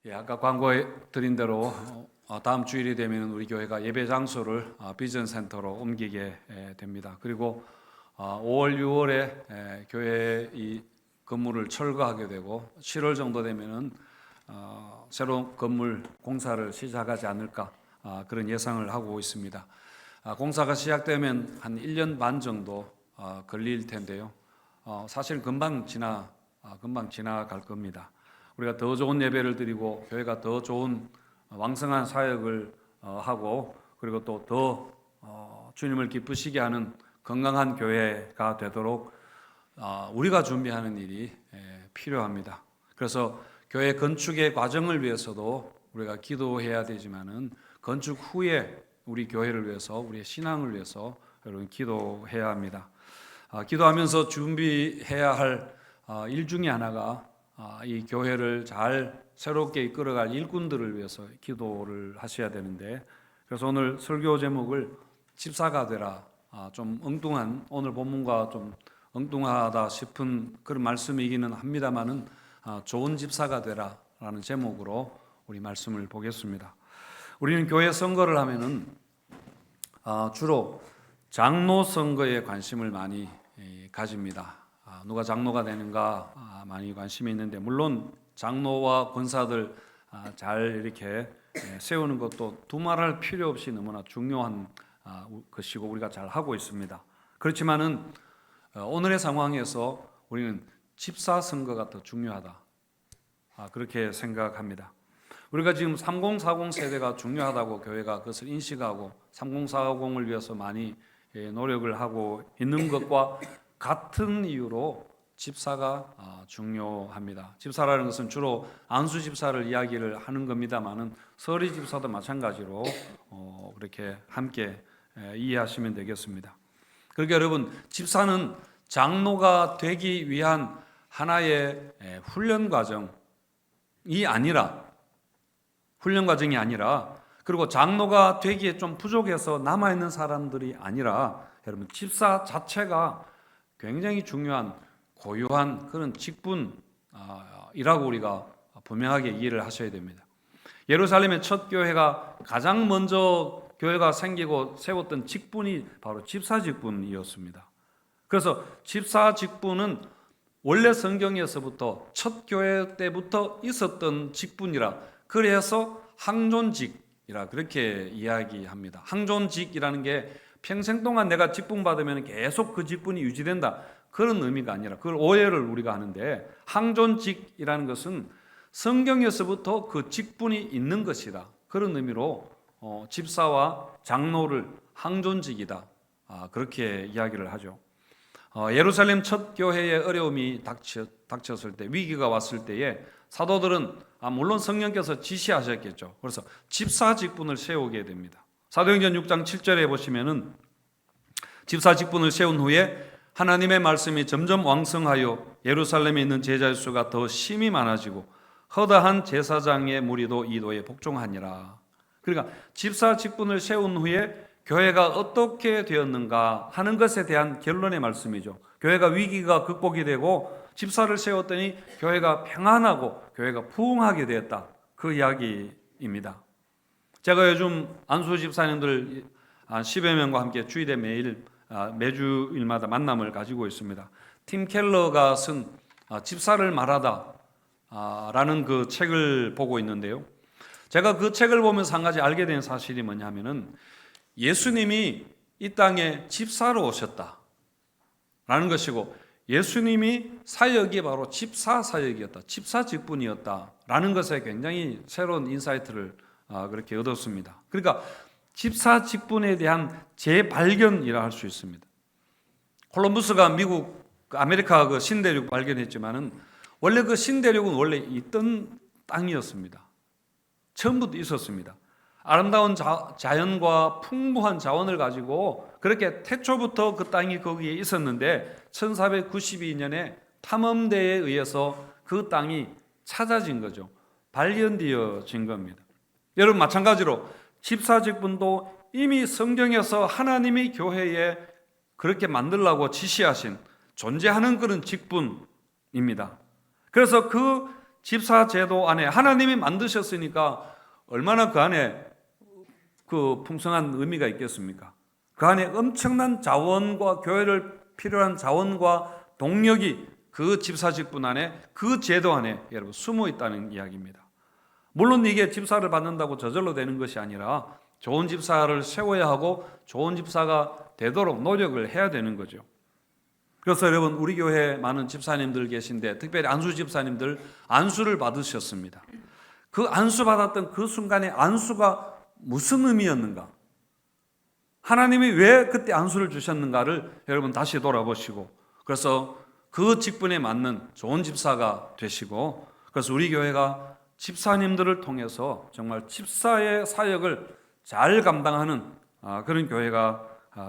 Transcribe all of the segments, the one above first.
아까 광고에 드린 대로 다음 주일이 되면 우리 교회가 예배 장소를 비전 센터로 옮기게 됩니다. 그리고 5월, 6월에 교회 이 건물을 철거하게 되고 7월 정도 되면은 새로운 건물 공사를 시작하지 않을까 그런 예상을 하고 있습니다. 공사가 시작되면 한 1년 반 정도 걸릴 텐데요. 사실 금방 지나갈 겁니다. 우리가 더 좋은 예배를 드리고 교회가 더 좋은 왕성한 사역을 하고 그리고 또 더 주님을 기쁘시게 하는 건강한 교회가 되도록 우리가 준비하는 일이 필요합니다. 그래서 교회 건축의 과정을 위해서도 우리가 기도해야 되지만은 건축 후에 우리 교회를 위해서 우리의 신앙을 위해서 여러분 기도해야 합니다. 기도하면서 준비해야 할 일 중에 하나가 이 교회를 잘 새롭게 이끌어갈 일꾼들을 위해서 기도를 하셔야 되는데, 그래서 오늘 설교 제목을 집사가 되라. 좀 엉뚱한, 오늘 본문과 좀 엉뚱하다 싶은 그런 말씀이기는 합니다만은 좋은 집사가 되라라는 제목으로 우리 말씀을 보겠습니다. 우리는 교회 선거를 하면은 주로 장로 선거에 관심을 많이 가집니다. 누가 장로가 되는가 많이 관심이 있는데, 물론 장로와 권사들 잘 이렇게 세우는 것도 두말할 필요 없이 너무나 중요한 것이고 우리가 잘 하고 있습니다. 그렇지만은 오늘의 상황에서 우리는 집사 선거가 더 중요하다, 그렇게 생각합니다. 우리가 지금 3040 세대가 중요하다고 교회가 그것을 인식하고 3040을 위해서 많이 노력을 하고 있는 것과 같은 이유로 집사가 중요합니다. 집사라는 것은 주로 안수 집사를 이야기를 하는 겁니다만은 서리 집사도 마찬가지로 그렇게 함께 이해하시면 되겠습니다. 그러니까 여러분, 집사는 장로가 되기 위한 하나의 훈련 과정이 아니라 그리고 장로가 되기에 좀 부족해서 남아있는 사람들이 아니라 여러분, 집사 자체가 굉장히 중요한 고유한 그런 직분이라고 우리가 분명하게 이해를 하셔야 됩니다. 예루살렘의 첫 교회가 가장 먼저 교회가 생기고 세웠던 직분이 바로 집사 직분이었습니다. 그래서 집사 직분은 원래 성경에서부터 첫 교회 때부터 있었던 직분이라, 그래서 항존직이라 그렇게 이야기합니다. 항존직이라는 게 평생 동안 내가 직분 받으면 계속 그 직분이 유지된다, 그런 의미가 아니라, 그걸 오해를 우리가 하는데, 항존직이라는 것은 성경에서부터 그 직분이 있는 것이다, 그런 의미로 집사와 장로를 항존직이다, 그렇게 이야기를 하죠. 예루살렘 첫 교회의 어려움이 닥쳤을 때, 위기가 왔을 때에 사도들은 물론 성령께서 지시하셨겠죠. 그래서 집사 직분을 세우게 됩니다. 사도행전 6장 7절에 보시면은 집사 직분을 세운 후에 하나님의 말씀이 점점 왕성하여 예루살렘에 있는 제자의 수가 더 심히 많아지고 허다한 제사장의 무리도 이도에 복종하니라. 그러니까 집사 직분을 세운 후에 교회가 어떻게 되었는가 하는 것에 대한 결론의 말씀이죠. 교회가 위기가 극복이 되고 집사를 세웠더니 교회가 평안하고 교회가 부흥하게 되었다, 그 이야기입니다. 제가 요즘 안수 집사님들 10여 명과 함께 주일에 매주일마다 만남을 가지고 있습니다. 팀 켈러가 쓴 집사를 말하다 라는 그 책을 보고 있는데요, 제가 그 책을 보면서 한 가지 알게 된 사실이 뭐냐면은 예수님이 이 땅에 집사로 오셨다라는 것이고, 예수님이 사역이 바로 집사 사역이었다, 집사 직분이었다라는 것에 굉장히 새로운 인사이트를 그렇게 얻었습니다. 그러니까 집사 직분에 대한 재발견이라 할 수 있습니다. 콜럼부스가 미국 아메리카 그 신대륙 발견했지만은 원래 그 신대륙은 원래 있던 땅이었습니다. 처음부터 있었습니다. 아름다운 자연과 풍부한 자원을 가지고 그렇게 태초부터 그 땅이 거기에 있었는데 1492년에 탐험대에 의해서 그 땅이 찾아진 거죠. 발견되어진 겁니다. 여러분, 마찬가지로 집사 직분도 이미 성경에서 하나님이 교회에 그렇게 만들라고 지시하신 존재하는 그런 직분입니다. 그래서 그 집사 제도 안에 하나님이 만드셨으니까 얼마나 그 안에 그 풍성한 의미가 있겠습니까? 그 안에 엄청난 자원과 교회를 필요한 자원과 동력이 그 집사직분 안에, 그 제도 안에 여러분 숨어 있다는 이야기입니다. 물론 이게 집사를 받는다고 저절로 되는 것이 아니라 좋은 집사를 세워야 하고 좋은 집사가 되도록 노력을 해야 되는 거죠. 그래서 여러분, 우리 교회에 많은 집사님들 계신데 특별히 안수 집사님들 안수를 받으셨습니다. 그 안수 받았던 그 순간에 안수가 무슨 의미였는가? 하나님이 왜 그때 안수를 주셨는가를 여러분 다시 돌아보시고, 그래서 그 직분에 맞는 좋은 집사가 되시고, 그래서 우리 교회가 집사님들을 통해서 정말 집사의 사역을 잘 감당하는 그런 교회가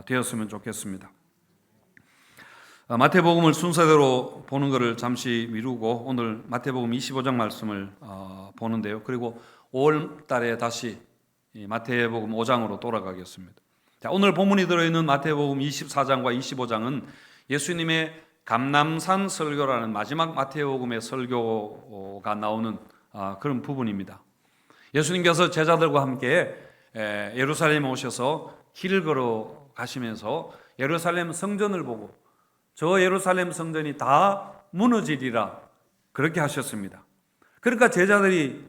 되었으면 좋겠습니다. 마태복음을 순서대로 보는 것을 잠시 미루고 오늘 마태복음 25장 말씀을 보는데요. 그리고 5월 달에 다시 마태복음 5장으로 돌아가겠습니다. 자, 오늘 본문이 들어있는 마태복음 24장과 25장은 예수님의 감람산 설교라는 마지막 마태복음의 설교가 나오는 그런 부분입니다. 예수님께서 제자들과 함께 예루살렘에 오셔서 길을 걸어 가시면서 예루살렘 성전을 보고 저 예루살렘 성전이 다 무너지리라 그렇게 하셨습니다. 그러니까 제자들이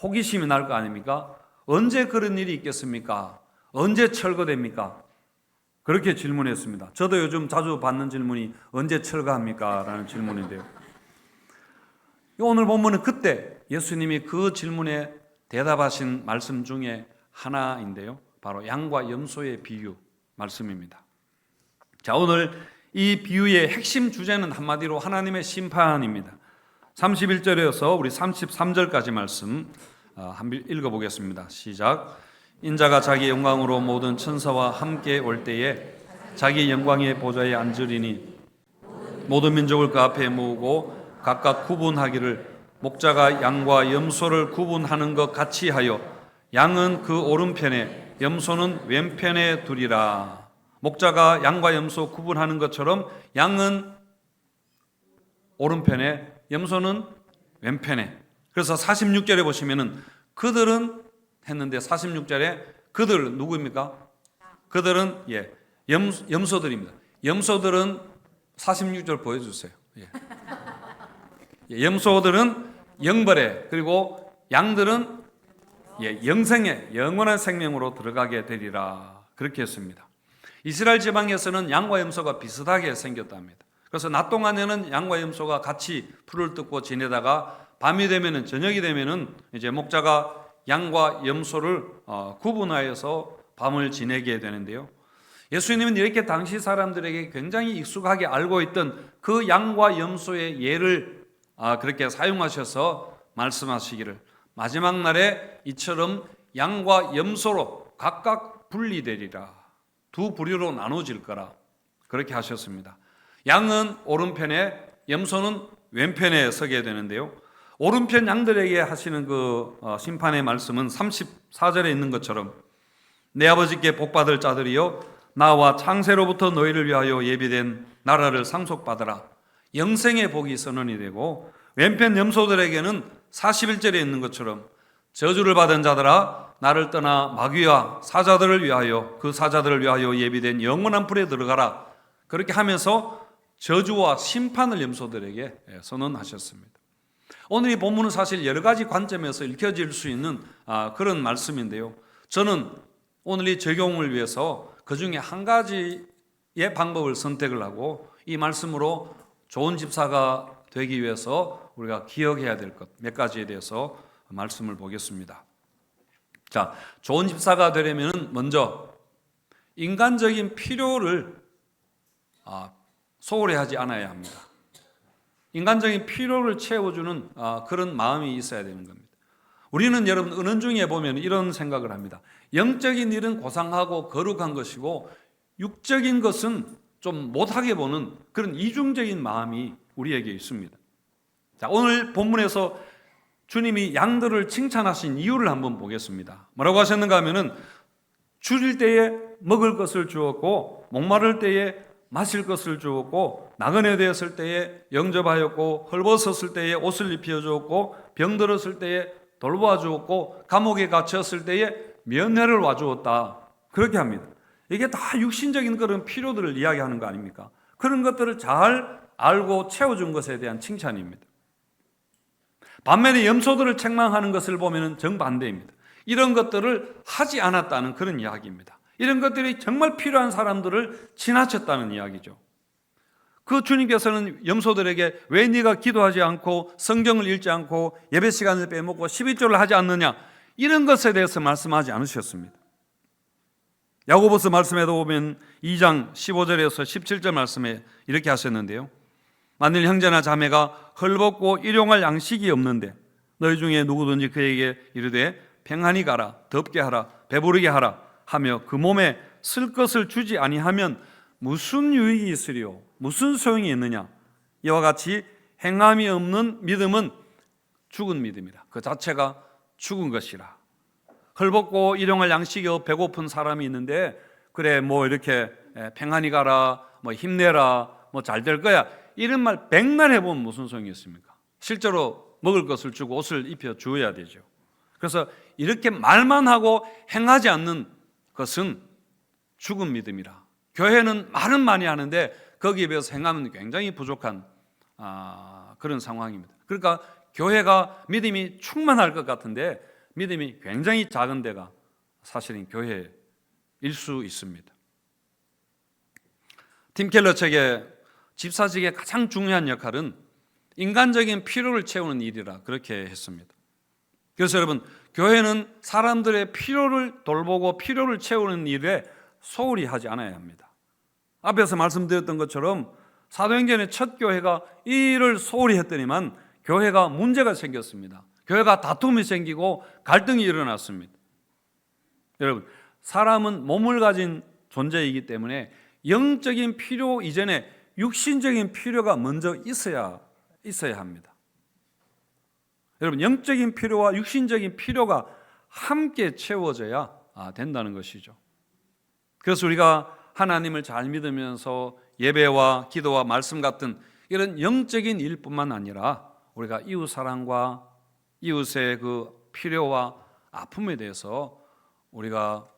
호기심이 날 거 아닙니까? 언제 그런 일이 있겠습니까? 언제 철거됩니까? 그렇게 질문했습니다. 저도 요즘 자주 받는 질문이 언제 철거합니까? 라는 질문인데요. 오늘 본문은 그때 예수님이 그 질문에 대답하신 말씀 중에 하나인데요. 바로 양과 염소의 비유 말씀입니다. 자, 오늘 이 비유의 핵심 주제는 한마디로 하나님의 심판입니다. 31절에서 우리 33절까지 말씀 한번 읽어보겠습니다. 시작. 인자가 자기 영광으로 모든 천사와 함께 올 때에 자기 영광의 보좌에 앉으리니 모든 민족을 그 앞에 모으고 각각 구분하기를 목자가 양과 염소를 구분하는 것 같이 하여 양은 그 오른편에 염소는 왼편에 두리라. 목자가 양과 염소 구분하는 것처럼 양은 오른편에 염소는 왼편에. 그래서 46절에 보시면은 그들은 했는데 46절에 그들 누구입니까? 그들은 염소들입니다. 염소들은 46절 보여주세요. 염소들은 영벌에, 그리고 양들은 영생에, 영원한 생명으로 들어가게 되리라 그렇게 했습니다. 이스라엘 지방에서는 양과 염소가 비슷하게 생겼답니다. 그래서 낮 동안에는 양과 염소가 같이 풀을 뜯고 지내다가 밤이 되면은, 저녁이 되면은 이제 목자가 양과 염소를 구분하여서 밤을 지내게 되는데요. 예수님은 이렇게 당시 사람들에게 굉장히 익숙하게 알고 있던 그 양과 염소의 예를 그렇게 사용하셔서 말씀하시기를 마지막 날에 이처럼 양과 염소로 각각 분리되리라. 두 부류로 나눠질 거라 그렇게 하셨습니다. 양은 오른편에, 염소는 왼편에 서게 되는데요. 오른편 양들에게 하시는 그 심판의 말씀은 34절에 있는 것처럼 내 아버지께 복받을 자들이여 나와 창세로부터 너희를 위하여 예비된 나라를 상속받으라. 영생의 복이 선언이 되고, 왼편 염소들에게는 41절에 있는 것처럼 저주를 받은 자들아 나를 떠나 마귀와 사자들을 위하여, 그 사자들을 위하여 예비된 영원한 불에 들어가라. 그렇게 하면서 저주와 심판을 염소들에게 선언하셨습니다. 오늘 이 본문은 사실 여러 가지 관점에서 읽혀질 수 있는 그런 말씀인데요. 저는 오늘 이 적용을 위해서 그 중에 한 가지의 방법을 선택을 하고 이 말씀으로 좋은 집사가 되기 위해서 우리가 기억해야 될 것 몇 가지에 대해서 말씀을 보겠습니다. 자, 좋은 집사가 되려면 먼저 인간적인 필요를 소홀히 하지 않아야 합니다. 인간적인 필요를 채워주는 그런 마음이 있어야 되는 겁니다. 우리는 여러분 은연중에 보면 이런 생각을 합니다. 영적인 일은 고상하고 거룩한 것이고 육적인 것은 좀 못하게 보는 그런 이중적인 마음이 우리에게 있습니다. 자, 오늘 본문에서 주님이 양들을 칭찬하신 이유를 한번 보겠습니다. 뭐라고 하셨는가 하면은 줄일 때에 먹을 것을 주었고 목마를 때에 마실 것을 주었고, 나그네 되었을 때에 영접하였고, 헐벗었을 때에 옷을 입혀 주었고, 병들었을 때에 돌보아 주었고, 감옥에 갇혔을 때에 면회를 와주었다. 그렇게 합니다. 이게 다 육신적인 그런 필요들을 이야기하는 거 아닙니까? 그런 것들을 잘 알고 채워준 것에 대한 칭찬입니다. 반면에 염소들을 책망하는 것을 보면 정반대입니다. 이런 것들을 하지 않았다는 그런 이야기입니다. 이런 것들이 정말 필요한 사람들을 지나쳤다는 이야기죠. 그 주님께서는 염소들에게 왜 네가 기도하지 않고 성경을 읽지 않고 예배 시간을 빼먹고 11조를 하지 않느냐, 이런 것에 대해서 말씀하지 않으셨습니다. 야고보서 말씀에도 보면 2장 15절에서 17절 말씀에 이렇게 하셨는데요. 만일 형제나 자매가 헐벗고 일용할 양식이 없는데 너희 중에 누구든지 그에게 이르되 평안히 가라, 덥게 하라, 배부르게 하라 하며 그 몸에 쓸 것을 주지 아니하면 무슨 유익이 있으리요? 무슨 소용이 있느냐? 이와 같이 행함이 없는 믿음은 죽은 믿음이라. 그 자체가 죽은 것이라. 헐벗고 일용할 양식이 없고 배고픈 사람이 있는데 그래 뭐 이렇게 평안히 가라, 뭐 힘내라, 뭐 잘 될 거야, 이런 말 백날 해보면 무슨 소용이 있습니까? 실제로 먹을 것을 주고 옷을 입혀 주어야 되죠. 그래서 이렇게 말만 하고 행하지 않는 것은 죽은 믿음이라. 교회는 말은 많이 하는데 거기에 비해서 행하면 굉장히 부족한 그런 상황입니다. 그러니까 교회가 믿음이 충만할 것 같은데 믿음이 굉장히 작은 데가 사실은 교회일 수 있습니다. 팀 켈러 책의 집사직의 가장 중요한 역할은 인간적인 필요를 채우는 일이라 그렇게 했습니다. 그래서 여러분, 교회는 사람들의 필요를 돌보고 필요를 채우는 일에 소홀히 하지 않아야 합니다. 앞에서 말씀드렸던 것처럼 사도행전의 첫 교회가 이 일을 소홀히 했더니만 교회가 문제가 생겼습니다. 교회가 다툼이 생기고 갈등이 일어났습니다. 여러분, 사람은 몸을 가진 존재이기 때문에 영적인 필요 이전에 육신적인 필요가 먼저 있어야 합니다. 여러분, 영적인 필요와 육신적인 필요가 함께 채워져야 된다는 것이죠. 그래서 우리가 하나님을 잘 믿으면서 예배와 기도와 말씀 같은 이런 영적인 일뿐만 아니라 우리가 이웃 사랑과 이웃의 그 필요와 아픔에 대해서 우리가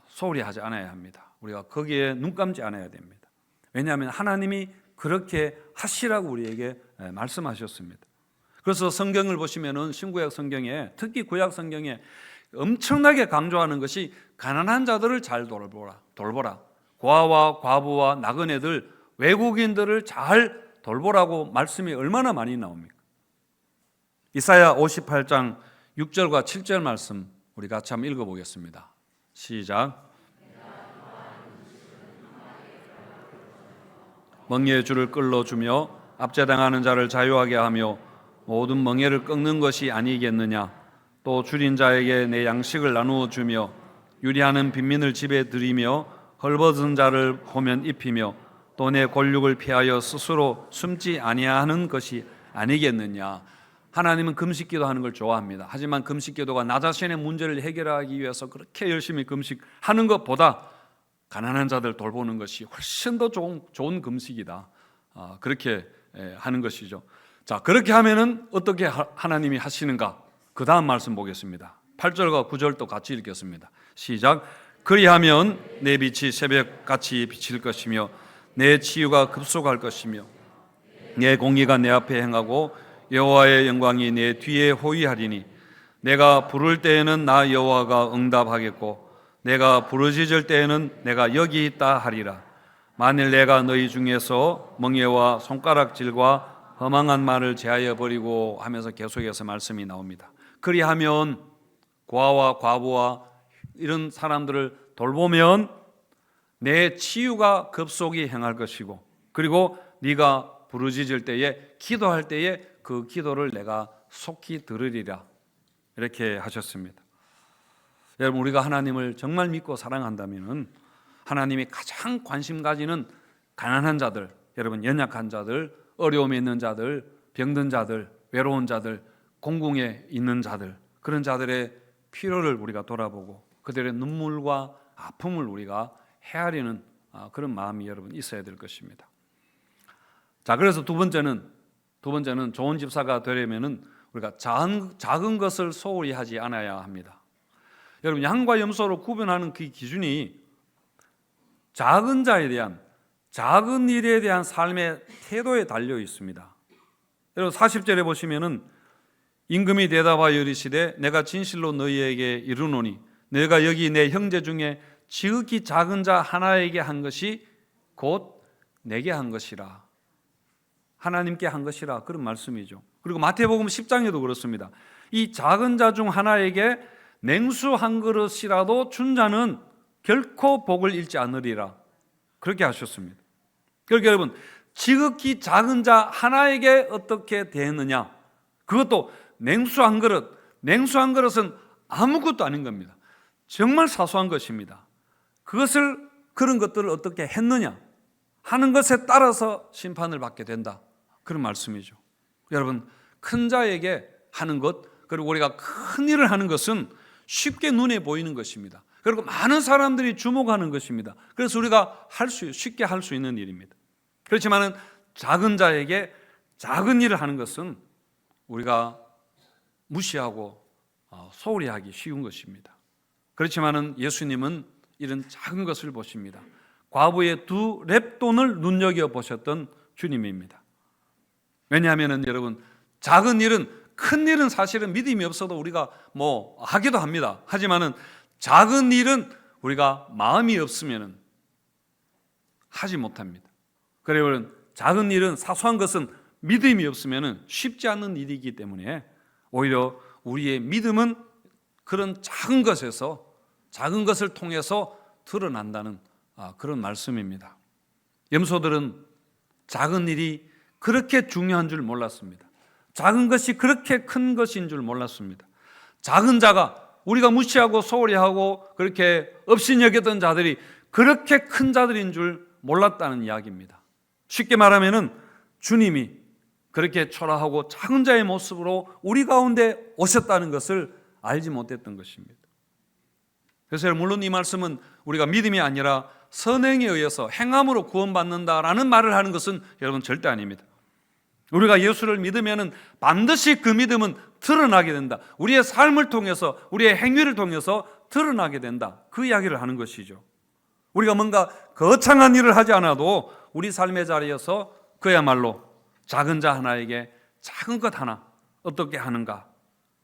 소홀히 하지 않아야 합니다. 우리가 거기에 눈 감지 않아야 됩니다. 왜냐하면 하나님이 그렇게 하시라고 우리에게 말씀하셨습니다. 그래서 성경을 보시면은 신구약 성경에, 특히 구약 성경에 엄청나게 강조하는 것이 가난한 자들을 잘 돌보라. 고아와 과부와 나그네들, 외국인들을 잘 돌보라고 말씀이 얼마나 많이 나옵니까? 이사야 58장 6절과 7절 말씀 우리 같이 한번 읽어보겠습니다. 시작. 멍에의 줄을 끌어주며 압제당하는 자를 자유하게 하며 모든 멍에를 꺾는 것이 아니겠느냐. 또 줄인 자에게 내 양식을 나누어 주며 유리하는 빈민을 집에 들이며 헐벗은 자를 보면 입히며 또 내 권력을 피하여 스스로 숨지 아니하는 것이 아니겠느냐. 하나님은 금식기도 하는 걸 좋아합니다. 하지만 금식기도가 나 자신의 문제를 해결하기 위해서 그렇게 열심히 금식하는 것보다 가난한 자들 돌보는 것이 훨씬 더 좋은 금식이다. 그렇게 하는 것이죠. 자, 그렇게 하면은 어떻게 하나님이 하시는가? 그 다음 말씀 보겠습니다. 8절과 9절도 같이 읽겠습니다. 시작. 그리하면 내 빛이 새벽같이 비칠 것이며 내 치유가 급속할 것이며 내 공의가 내 앞에 행하고 여호와의 영광이 내 뒤에 호위하리니 내가 부를 때에는 나 여호와가 응답하겠고 내가 부르짖을 때에는 내가 여기 있다 하리라. 만일 내가 너희 중에서 멍에와 손가락질과 허망한 말을 제하여 버리고 하면서 계속해서 말씀이 나옵니다. 그리하면 고아와 과부와 이런 사람들을 돌보면 내 치유가 급속히 행할 것이고 그리고 네가 부르짖을 때에 기도할 때에 그 기도를 내가 속히 들으리라. 이렇게 하셨습니다. 여러분, 우리가 하나님을 정말 믿고 사랑한다면 하나님이 가장 관심 가지는 가난한 자들, 여러분 연약한 자들, 어려움에 있는 자들, 병든 자들, 외로운 자들, 공궁에 있는 자들, 그런 자들의 필요를 우리가 돌아보고 그들의 눈물과 아픔을 우리가 헤아리는 그런 마음이 여러분 있어야 될 것입니다. 자, 그래서 두 번째는 좋은 집사가 되려면은 우리가 작은 것을 소홀히 하지 않아야 합니다. 여러분, 양과 염소로 구분하는 그 기준이 작은 자에 대한, 작은 일에 대한 삶의 태도에 달려 있습니다. 여러분, 40절에 보시면은 임금이 대답하여 이르시되 내가 진실로 너희에게 이르노니 내가 여기 내 형제 중에 지극히 작은 자 하나에게 한 것이 곧 내게 한 것이라. 하나님께 한 것이라, 그런 말씀이죠. 그리고 마태복음 10장에도 그렇습니다. 이 작은 자 중 하나에게 냉수 한 그릇이라도 준 자는 결코 복을 잃지 않으리라, 그렇게 하셨습니다. 그러니까 여러분, 지극히 작은 자 하나에게 어떻게 대했느냐, 그것도 냉수 한 그릇은 아무것도 아닌 겁니다. 정말 사소한 것입니다. 그런 것들을 어떻게 했느냐 하는 것에 따라서 심판을 받게 된다, 그런 말씀이죠. 여러분, 큰 자에게 하는 것, 그리고 우리가 큰 일을 하는 것은 쉽게 눈에 보이는 것입니다. 그리고 많은 사람들이 주목하는 것입니다. 그래서 우리가 쉽게 할 수 있는 일입니다. 그렇지만은 작은 자에게 작은 일을 하는 것은 우리가 무시하고 소홀히 하기 쉬운 것입니다. 그렇지만은 예수님은 이런 작은 것을 보십니다. 과부의 2 렙돈을 눈여겨보셨던 주님입니다. 왜냐하면 여러분, 작은 일은, 큰 일은 사실은 믿음이 없어도 우리가 하기도 합니다. 하지만은 작은 일은 우리가 마음이 없으면 하지 못합니다. 그래서 작은 일은, 사소한 것은 믿음이 없으면 쉽지 않은 일이기 때문에 오히려 우리의 믿음은 그런 작은 것에서, 작은 것을 통해서 드러난다는 그런 말씀입니다. 염소들은 작은 일이 그렇게 중요한 줄 몰랐습니다. 작은 것이 그렇게 큰 것인 줄 몰랐습니다. 작은 자가, 우리가 무시하고 소홀히 하고 그렇게 없이 여겼던 자들이 그렇게 큰 자들인 줄 몰랐다는 이야기입니다. 쉽게 말하면은 주님이 그렇게 초라하고 작은 자의 모습으로 우리 가운데 오셨다는 것을 알지 못했던 것입니다. 그래서 물론 이 말씀은 우리가 믿음이 아니라 선행에 의해서 행함으로 구원받는다라는 말을 하는 것은 여러분 절대 아닙니다. 우리가 예수를 믿으면 반드시 그 믿음은 드러나게 된다. 우리의 삶을 통해서, 우리의 행위를 통해서 드러나게 된다, 그 이야기를 하는 것이죠. 우리가 뭔가 거창한 일을 하지 않아도 우리 삶의 자리에서 그야말로 작은 자 하나에게 작은 것 하나 어떻게 하는가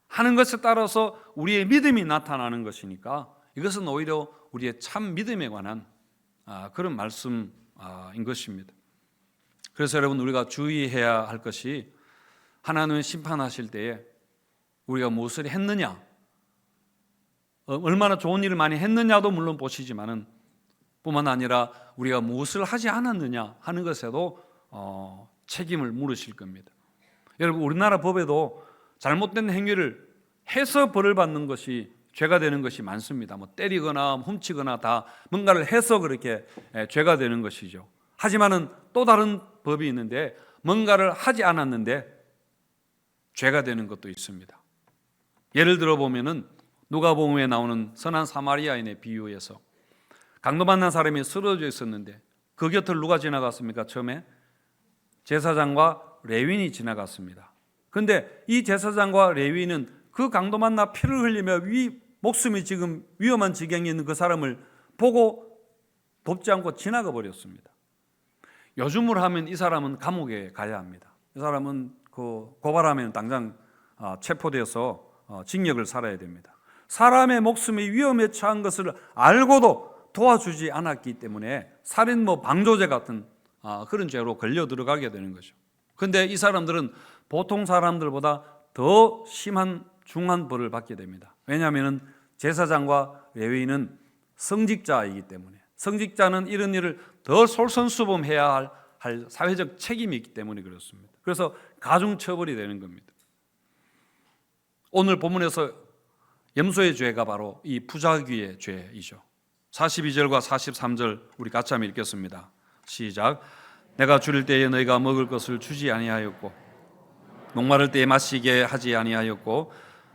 하는 것에 따라서 우리의 믿음이 나타나는 것이니까 이것은 오히려 우리의 참 믿음에 관한 그런 말씀인 것입니다. 그래서 여러분, 우리가 주의해야 할 것이 하나님은 심판하실 때에 우리가 무엇을 했느냐, 얼마나 좋은 일을 많이 했느냐도 물론 보시지만은 뿐만 아니라 우리가 무엇을 하지 않았느냐 하는 것에도 책임을 물으실 겁니다. 여러분, 우리나라 법에도 잘못된 행위를 해서 벌을 받는 것이 죄가 되는 것이 많습니다. 때리거나 훔치거나 다 뭔가를 해서 그렇게 죄가 되는 것이죠. 하지만은 또 다른 법이 있는데 뭔가를 하지 않았는데 죄가 되는 것도 있습니다. 예를 들어 보면은 누가복음에 나오는 선한 사마리아인의 비유에서 강도 만난 사람이 쓰러져 있었는데 그 곁을 누가 지나갔습니까? 처음에 제사장과 레위인이 지나갔습니다. 그런데 이 제사장과 레위인은 그 강도 만나 피를 흘리며 목숨이 지금 위험한 지경에 있는 그 사람을 보고 돕지 않고 지나가 버렸습니다. 요즘으로 하면 이 사람은 감옥에 가야 합니다. 이 사람은 고발하면 당장 체포돼서 징역을 살아야 됩니다. 사람의 목숨이 위험에 처한 것을 알고도 도와주지 않았기 때문에 살인 방조죄 같은 그런 죄로 걸려 들어가게 되는 거죠. 그런데 이 사람들은 보통 사람들보다 더 심한 중한 벌을 받게 됩니다. 왜냐하면 제사장과 레위인은 성직자이기 때문에, 성직자는 이런 일을 더 솔선수범해야 할 사회적 책임이 있기 때문에 그렇습니다. 그래서 가중처벌이 되는 겁니다. 오늘 본문에서 염소의 죄가 바로 이 부자귀의 죄이죠. 42절과 43절 우리 같이 한번 읽겠습니다. 시작. 내가 줄일 때에 너희가 먹을 것을 주지 아니하였고 목마를 때에 마시게 하지 아니하였고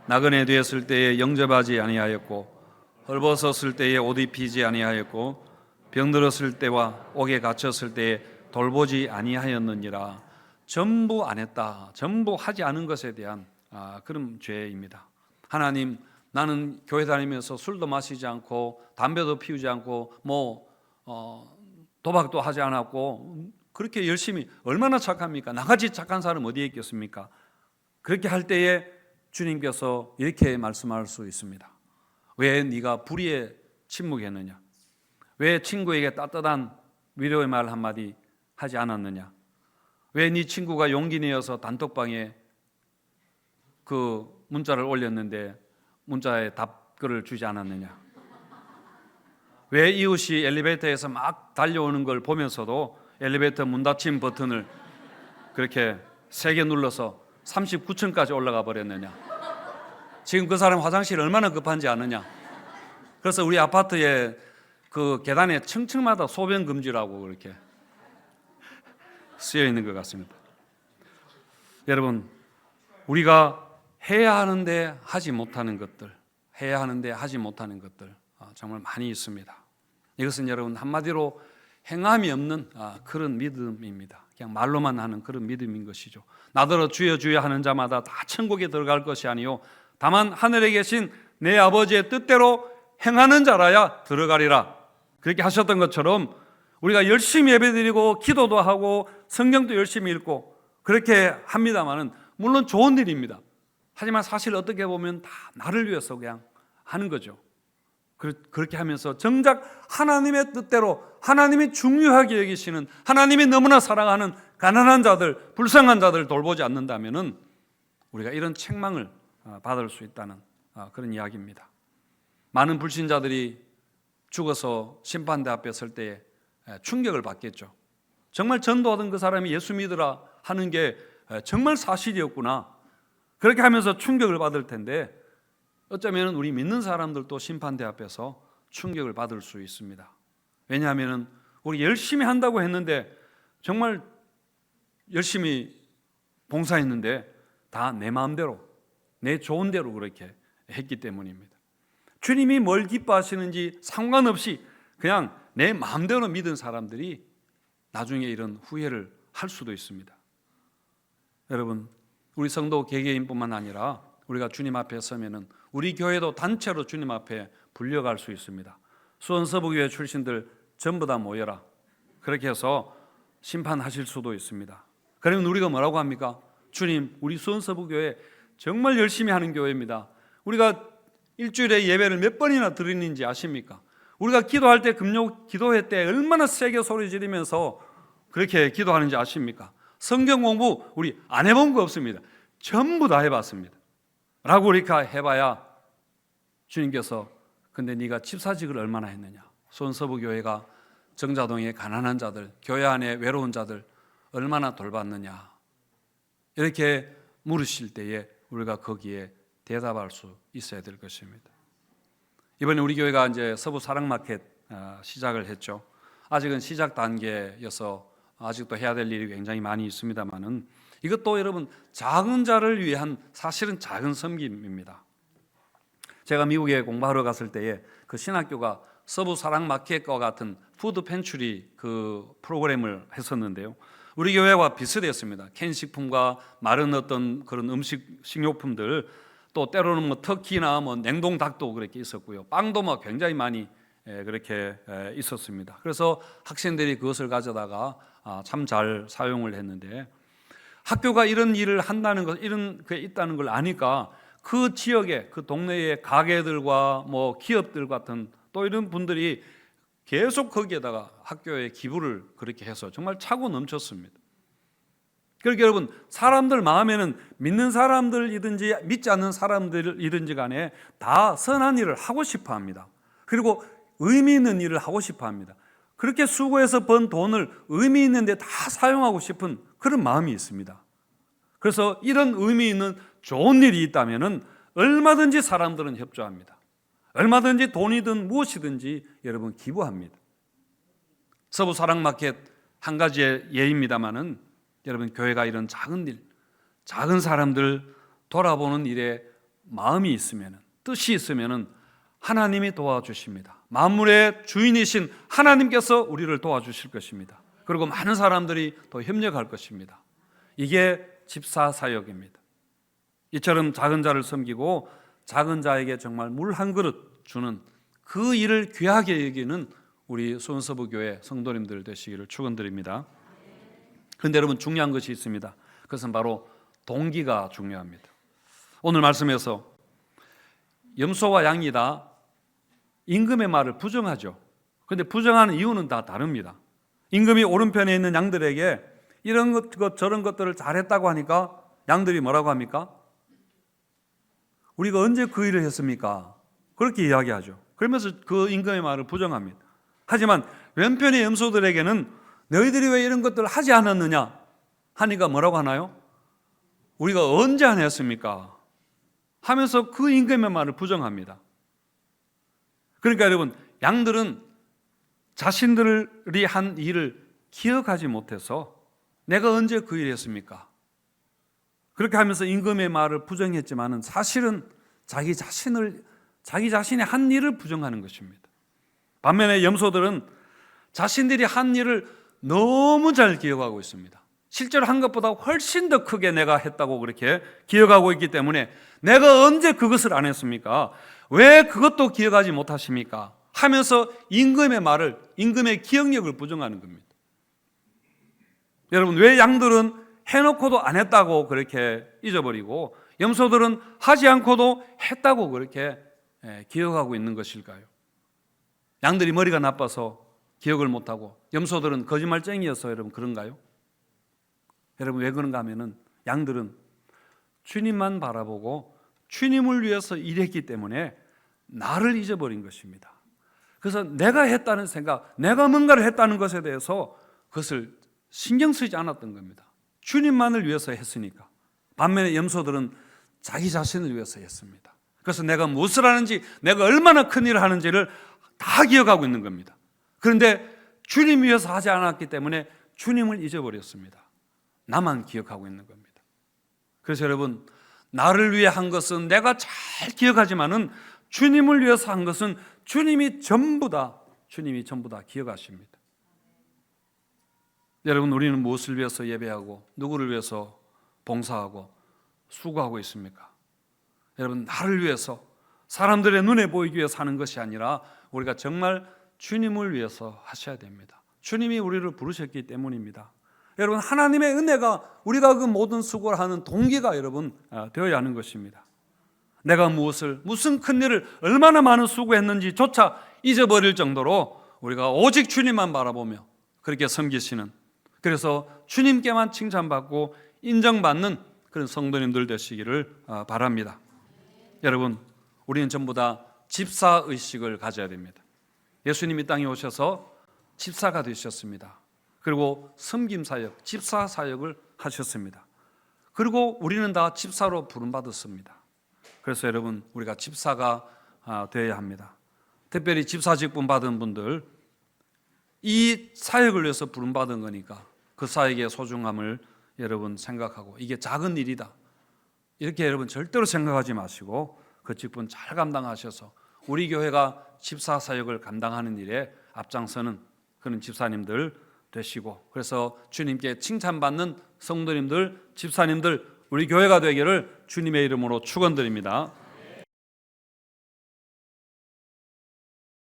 나그네 되었을 때에 영접하지 아니하였고 헐벗었을 때에 옷 입히지 아니하였고 병들었을 때와 옥에 갇혔을 때에 돌보지 아니하였느니라. 전부 안 했다. 전부 하지 않은 것에 대한 그런 죄입니다. 하나님, 나는 교회 다니면서 술도 마시지 않고 담배도 피우지 않고 도박도 하지 않았고 그렇게 열심히, 얼마나 착합니까? 나같이 착한 사람 어디에 있겠습니까? 그렇게 할 때에 주님께서 이렇게 말씀할 수 있습니다. 왜 네가 불의에 침묵했느냐? 왜 친구에게 따뜻한 위로의 말 한마디 하지 않았느냐? 왜 네 친구가 용기 내어서 단톡방에 그 문자를 올렸는데 문자에 답글을 주지 않았느냐? 왜 이웃이 엘리베이터에서 막 달려오는 걸 보면서도 엘리베이터 문 닫힘 버튼을 그렇게 3개 눌러서 39층까지 올라가 버렸느냐? 지금 그 사람 화장실 얼마나 급한지 아느냐? 그래서 우리 아파트에 그 계단에 층층마다 소변 금지라고 그렇게 쓰여 있는 것 같습니다. 여러분, 우리가 해야 하는데 하지 못하는 것들, 정말 많이 있습니다. 이것은 여러분 한마디로 행함이 없는 그런 믿음입니다. 그냥 말로만 하는 그런 믿음인 것이죠. 나더러 주여 주여 하는 자마다 다 천국에 들어갈 것이 아니요 다만 하늘에 계신 내 아버지의 뜻대로 행하는 자라야 들어가리라. 그렇게 하셨던 것처럼 우리가 열심히 예배드리고 기도도 하고 성경도 열심히 읽고 그렇게 합니다마는 물론 좋은 일입니다. 하지만 사실 어떻게 보면 다 나를 위해서 그냥 하는 거죠. 그렇게 하면서 정작 하나님의 뜻대로, 하나님이 중요하게 여기시는, 하나님이 너무나 사랑하는 가난한 자들, 불쌍한 자들 돌보지 않는다면은 우리가 이런 책망을 받을 수 있다는 그런 이야기입니다. 많은 불신자들이 죽어서 심판대 앞에 설 때에 충격을 받겠죠. 정말 전도하던 그 사람이 예수 믿으라 하는 게 정말 사실이었구나. 그렇게 하면서 충격을 받을 텐데 어쩌면 우리 믿는 사람들도 심판대 앞에서 충격을 받을 수 있습니다. 왜냐하면 우리 열심히 한다고 했는데 정말 열심히 봉사했는데 다 내 마음대로, 내 좋은 대로 그렇게 했기 때문입니다. 주님이 뭘 기뻐하시는지 상관없이 그냥 내 마음대로 믿은 사람들이 나중에 이런 후회를 할 수도 있습니다. 여러분, 우리 성도 개개인뿐만 아니라 우리가 주님 앞에 서면은 우리 교회도 단체로 주님 앞에 불려갈 수 있습니다. 수원서부교회 출신들 전부 다 모여라. 그렇게 해서 심판하실 수도 있습니다. 그러면 우리가 뭐라고 합니까? 주님, 우리 수원서부교회 정말 열심히 하는 교회입니다. 우리가 일주일에 예배를 몇 번이나 드리는지 아십니까? 우리가 기도할 때 금요 기도회 때 얼마나 세게 소리 지르면서 그렇게 기도하는지 아십니까? 성경 공부 우리 안 해본 거 없습니다. 전부 다 해봤습니다. 라고 우리가 해봐야 주님께서 근데 네가 집사직을 얼마나 했느냐? 수원서부교회가 정자동의 가난한 자들, 교회 안에 외로운 자들 얼마나 돌봤느냐? 이렇게 물으실 때에 우리가 거기에 대답할 수 있어야 될 것입니다. 이번에 우리 교회가 이제 서부 사랑마켓 시작을 했죠. 아직은 시작 단계여서 아직도 해야 될 일이 굉장히 많이 있습니다만은 이것도 여러분 작은 자를 위한 사실은 작은 섬김입니다. 제가 미국에 공부하러 갔을 때에 그 신학교가 서부 사랑마켓과 같은 푸드 펜츄리 그 프로그램을 했었는데요. 우리 교회와 비슷했습니다. 캔 식품과 마른 어떤 그런 식료품들 또 때로는 뭐 터키나 뭐 냉동 닭도 그렇게 있었고요. 빵도 뭐 굉장히 많이 그렇게 있었습니다. 그래서 학생들이 그것을 가져다가 참 잘 사용을 했는데 학교가 이런 일을 한다는 것, 이런 게 있다는 걸 아니까 그 지역에 그 동네의 가게들과 뭐 기업들 같은 또 이런 분들이 계속 거기에다가 학교에 기부를 그렇게 해서 정말 차고 넘쳤습니다. 그러니까 여러분 사람들 마음에는 믿는 사람들이든지 믿지 않는 사람들이든지 간에 다 선한 일을 하고 싶어 합니다. 그리고 의미 있는 일을 하고 싶어 합니다. 그렇게 수고해서 번 돈을 의미 있는 데 다 사용하고 싶은 그런 마음이 있습니다. 그래서 이런 의미 있는 좋은 일이 있다면 얼마든지 사람들은 협조합니다. 얼마든지 돈이든 무엇이든지 여러분 기부합니다. 서부 사랑마켓 한 가지의 예입니다만은 여러분 교회가 이런 작은 일, 작은 사람들 돌아보는 일에 마음이 있으면, 뜻이 있으면 하나님이 도와주십니다. 만물의 주인이신 하나님께서 우리를 도와주실 것입니다. 그리고 많은 사람들이 더 협력할 것입니다. 이게 집사 사역입니다. 이처럼 작은 자를 섬기고 작은 자에게 정말 물 한 그릇 주는 그 일을 귀하게 여기는 우리 수원서부교회 성도님들 되시기를 축원드립니다. 그런데 여러분, 중요한 것이 있습니다. 그것은 바로 동기가 중요합니다. 오늘 말씀에서 염소와 양이 다 임금의 말을 부정하죠. 그런데 부정하는 이유는 다 다릅니다. 임금이 오른편에 있는 양들에게 이런 것 저런 것들을 잘했다고 하니까 양들이 뭐라고 합니까? 우리가 언제 그 일을 했습니까? 그렇게 이야기하죠. 그러면서 그 임금의 말을 부정합니다. 하지만 왼편의 염소들에게는 너희들이 왜 이런 것들을 하지 않았느냐 하니까 뭐라고 하나요? 우리가 언제 안 했습니까? 하면서 그 임금의 말을 부정합니다. 그러니까 여러분, 양들은 자신들이 한 일을 기억하지 못해서 내가 언제 그 일을 했습니까? 그렇게 하면서 임금의 말을 부정했지만은 사실은 자기 자신이 한 일을 부정하는 것입니다. 반면에 염소들은 자신들이 한 일을 너무 잘 기억하고 있습니다. 실제로 한 것보다 훨씬 더 크게 내가 했다고 그렇게 기억하고 있기 때문에 내가 언제 그것을 안 했습니까? 왜 그것도 기억하지 못하십니까? 하면서 임금의 기억력을 부정하는 겁니다. 여러분, 왜 양들은 해놓고도 안 했다고 그렇게 잊어버리고 염소들은 하지 않고도 했다고 그렇게 기억하고 있는 것일까요? 양들이 머리가 나빠서 기억을 못하고 염소들은 거짓말쟁이여서 여러분 그런가요? 여러분, 왜 그런가 하면은 양들은 주님만 바라보고 주님을 위해서 일했기 때문에 나를 잊어버린 것입니다. 그래서 내가 했다는 생각, 내가 뭔가를 했다는 것에 대해서 그것을 신경 쓰지 않았던 겁니다. 주님만을 위해서 했으니까. 반면에 염소들은 자기 자신을 위해서 했습니다. 그래서 내가 무엇을 하는지, 내가 얼마나 큰 일을 하는지를 다 기억하고 있는 겁니다. 그런데 주님 위해서 하지 않았기 때문에 주님을 잊어버렸습니다. 나만 기억하고 있는 겁니다. 그래서 여러분, 나를 위해 한 것은 내가 잘 기억하지만은 주님을 위해서 한 것은 주님이 전부 다 기억하십니다. 여러분, 우리는 무엇을 위해서 예배하고 누구를 위해서 봉사하고 수고하고 있습니까? 여러분, 나를 위해서, 사람들의 눈에 보이기 위해서 하는 것이 아니라 우리가 정말 주님을 위해서 하셔야 됩니다. 주님이 우리를 부르셨기 때문입니다. 여러분, 하나님의 은혜가 우리가 그 모든 수고를 하는 동기가 여러분 되어야 하는 것입니다. 내가 무슨 큰 일을 얼마나 많은 수고했는지조차 잊어버릴 정도로 우리가 오직 주님만 바라보며 그렇게 섬기시는, 그래서 주님께만 칭찬받고 인정받는 그런 성도님들 되시기를 바랍니다. 여러분, 우리는 전부 다 집사의식을 가져야 됩니다. 예수님이 땅에 오셔서 집사가 되셨습니다. 그리고 섬김사역, 집사사역을 하셨습니다. 그리고 우리는 다 집사로 부름받았습니다. 그래서 여러분, 우리가 집사가 되어야 합니다. 특별히 집사 직분 받은 분들, 이 사역을 위해서 부름받은 거니까 그 사역의 소중함을 여러분 생각하고, 이게 작은 일이다 이렇게 여러분 절대로 생각하지 마시고 그 직분 잘 감당하셔서 우리 교회가 집사 사역을 감당하는 일에 앞장서는 그런 집사님들 되시고, 그래서 주님께 칭찬받는 성도님들, 집사님들, 우리 교회가 되기를 주님의 이름으로 축원드립니다.